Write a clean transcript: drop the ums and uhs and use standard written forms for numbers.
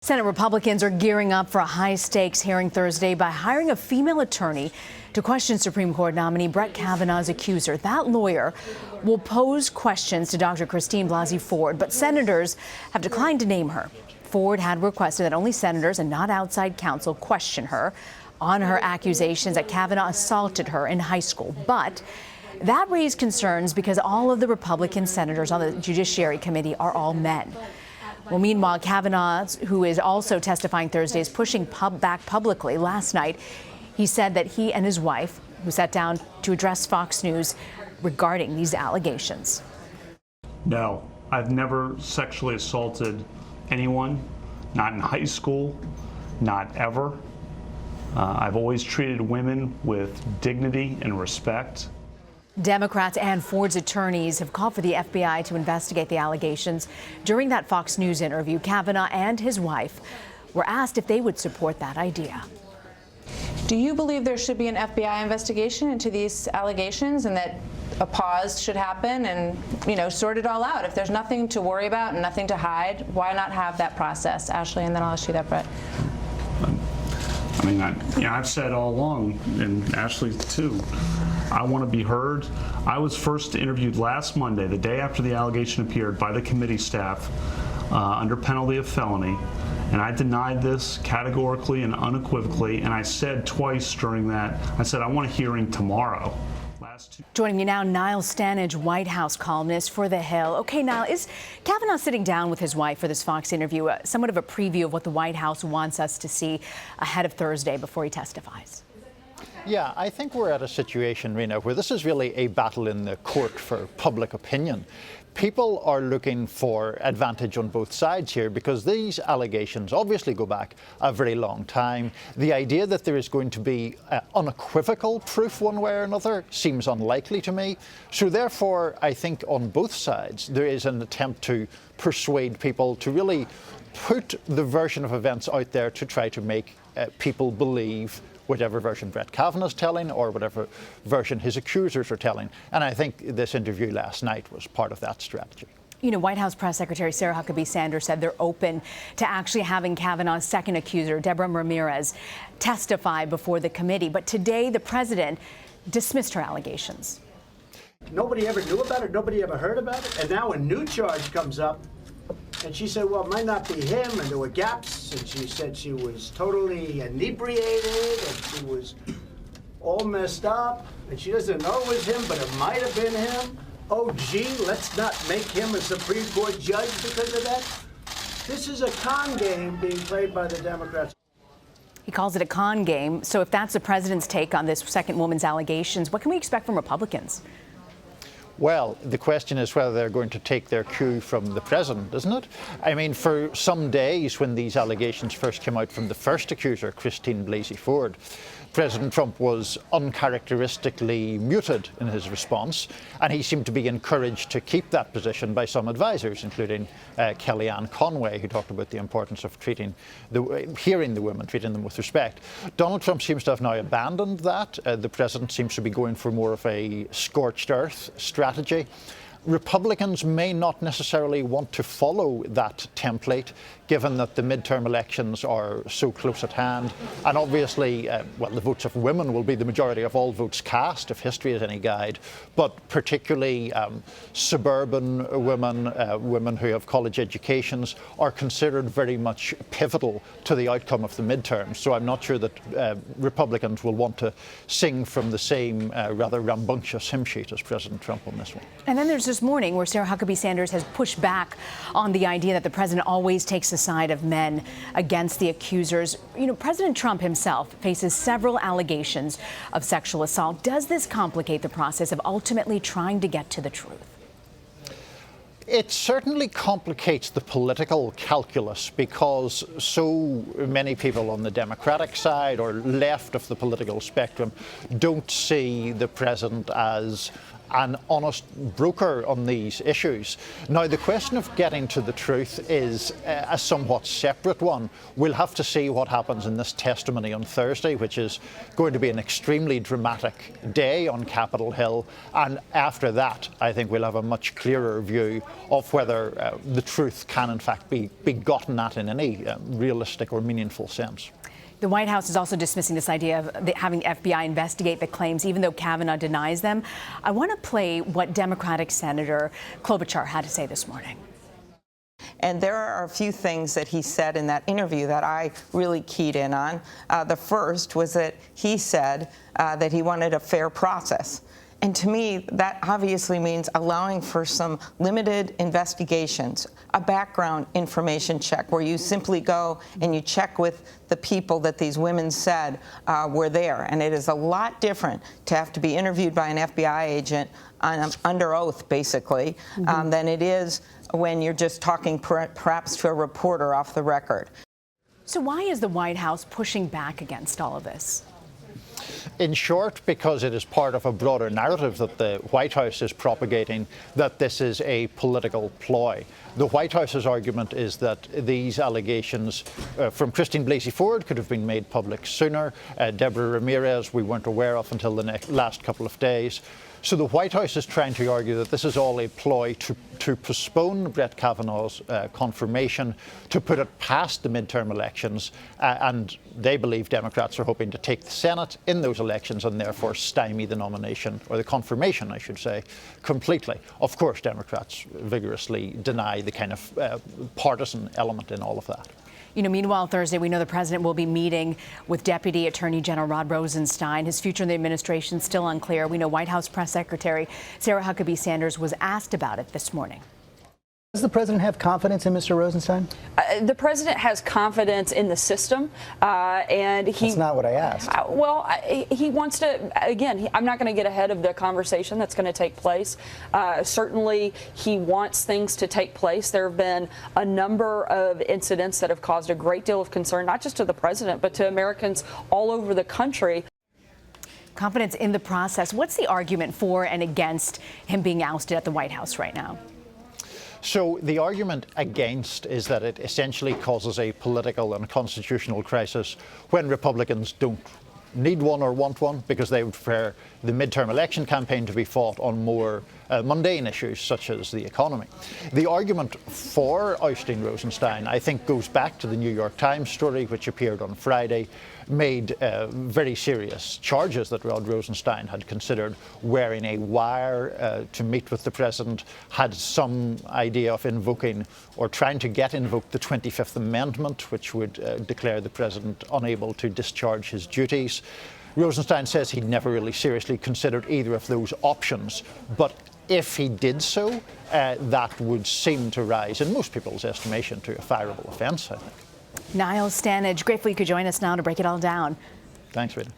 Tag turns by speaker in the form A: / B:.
A: Senate Republicans are gearing up for a high-stakes hearing Thursday by hiring a female attorney to question Supreme Court nominee Brett Kavanaugh's accuser. That lawyer will pose questions to Dr. Christine Blasey Ford, but senators have declined to name her. Ford had requested that only senators and not outside counsel question her on her accusations that Kavanaugh assaulted her in high school. But that raised concerns because all of the Republican senators on the Judiciary Committee are all men. Well, meanwhile, Kavanaugh, who is also testifying Thursday, is pushing back publicly. Last night, he said that he and his wife, who sat down to address Fox News regarding these allegations.
B: No, I've never sexually assaulted anyone, not in high school, not ever. I've always treated women with dignity and respect.
A: Democrats and Ford's attorneys have called for the FBI to investigate the allegations. During that Fox News interview, Kavanaugh and his wife were asked if they would support that idea.
C: Do you believe there should be an FBI investigation into these allegations and that a pause should happen and, sort it all out? If there's nothing to worry about and nothing to hide, why not have that process? Ashley, and then I'll ask you that, Brett.
B: I've said all along, and Ashley too, I want to be heard. I was first interviewed last Monday, the day after the allegation appeared, by the committee staff under penalty of felony. And I denied this categorically and unequivocally. And I said twice during that, I said, I want a hearing tomorrow.
A: Joining me now, Niall Stanage, White House columnist for The Hill. Okay, Niall, is Kavanaugh sitting down with his wife for this Fox interview, somewhat of a preview of what the White House wants us to see ahead of Thursday before he testifies?
D: Yeah, I think we're at a situation, Rena, where this is really a battle in the court for public opinion. People are looking for advantage on both sides here because these allegations obviously go back a very long time. The idea that there is going to be unequivocal proof one way or another seems unlikely to me. So therefore, I think on both sides, there is an attempt to persuade people to really put the version of events out there to try to make people believe whatever version Brett Kavanaugh's telling or whatever version his accusers are telling. And I think this interview last night was part of that strategy.
A: White House Press Secretary Sarah Huckabee Sanders said they're open to actually having Kavanaugh's second accuser, Deborah Ramirez, testify before the committee. But today, the president dismissed her allegations.
E: Nobody ever knew about it. Nobody ever heard about it. And now a new charge comes up. And she said, well, it might not be him, and there were gaps, and she said she was totally inebriated, and she was all messed up, and she doesn't know it was him, but it might have been him. Oh, gee, let's not make him a Supreme Court judge because of that. This is a con game being played by the Democrats.
A: He calls it a con game. So if that's the president's take on this second woman's allegations, what can we expect from Republicans?
D: Well, the question is whether they're going to take their cue from the president, isn't it? I mean, for some days when these allegations first came out from the first accuser, Christine Blasey Ford, President Trump was uncharacteristically muted in his response, and he seemed to be encouraged to keep that position by some advisors, including Kellyanne Conway, who talked about the importance of hearing the women, treating them with respect. Donald Trump seems to have now abandoned that. The president seems to be going for more of a scorched earth strategy. Republicans may not necessarily want to follow that template, given that the midterm elections are so close at hand. And obviously, the votes of women will be the majority of all votes cast, if history is any guide. But particularly suburban women, women who have college educations, are considered very much pivotal to the outcome of the midterms. So I'm not sure that Republicans will want to sing from the same rather rambunctious hymn sheet as President Trump on this one.
A: And then there's this morning where Sarah Huckabee Sanders has pushed back on the idea that the president always takes the side of men against the accusers. President Trump himself faces several allegations of sexual assault. Does this complicate the process of ultimately trying to get to the truth?
D: It certainly complicates the political calculus because so many people on the Democratic side or left of the political spectrum don't see the president as an honest broker on these issues. Now, the question of getting to the truth is a somewhat separate one. We'll have to see what happens in this testimony on Thursday, which is going to be an extremely dramatic day on Capitol Hill. And after that, I think we'll have a much clearer view of whether the truth can, in fact, be gotten at in any realistic or meaningful sense.
A: The White House is also dismissing this idea of having the FBI investigate the claims, even though Kavanaugh denies them. I want to play what Democratic Senator Klobuchar had to say this morning.
F: And there are a few things that he said in that interview that I really keyed in on. The first was that he said that he wanted a fair process. And to me, that obviously means allowing for some limited investigations, a background information check where you simply go and you check with the people that these women said were there. And it is a lot different to have to be interviewed by an FBI agent under oath, basically, than it is when you're just talking perhaps to a reporter off the record.
A: So why is the White House pushing back against all of this?
D: In short, because it is part of a broader narrative that the White House is propagating, that this is a political ploy. The White House's argument is that these allegations from Christine Blasey Ford could have been made public sooner. Deborah Ramirez we weren't aware of until the last couple of days. So the White House is trying to argue that this is all a ploy to postpone Brett Kavanaugh's confirmation, to put it past the midterm elections, and they believe Democrats are hoping to take the Senate in those elections and therefore stymie the nomination, or the confirmation, I should say, completely. Of course, Democrats vigorously deny the kind of partisan element in all of that.
A: You know, meanwhile, Thursday, we know the president will be meeting with Deputy Attorney General Rod Rosenstein. His future in the administration is still unclear. We know White House Press Secretary Sarah Huckabee Sanders was asked about it this morning.
G: Does the president have confidence in Mr. Rosenstein?
H: The president has confidence in the system, and he...
G: That's not what I asked.
H: He wants to, again, I'm not going to get ahead of the conversation that's going to take place. Certainly, he wants things to take place. There have been a number of incidents that have caused a great deal of concern, not just to the president, but to Americans all over the country.
A: Confidence in the process. What's the argument for and against him being ousted at the White House right now?
D: So the argument against is that it essentially causes a political and constitutional crisis when Republicans don't need one or want one, because they would prefer the midterm election campaign to be fought on more mundane issues such as the economy. The argument for ousting Rosenstein, I think, goes back to the New York Times story, which appeared on Friday, made very serious charges that Rod Rosenstein had considered wearing a wire to meet with the president, had some idea of invoking or trying to get invoked the 25th Amendment, which would declare the president unable to discharge his duties. Rosenstein says he'd never really seriously considered either of those options, but if he did so, that would seem to rise, in most people's estimation, to a fireable offence, I think.
A: Niall Stanage, grateful you could join us now to break it all down.
D: Thanks, Rita.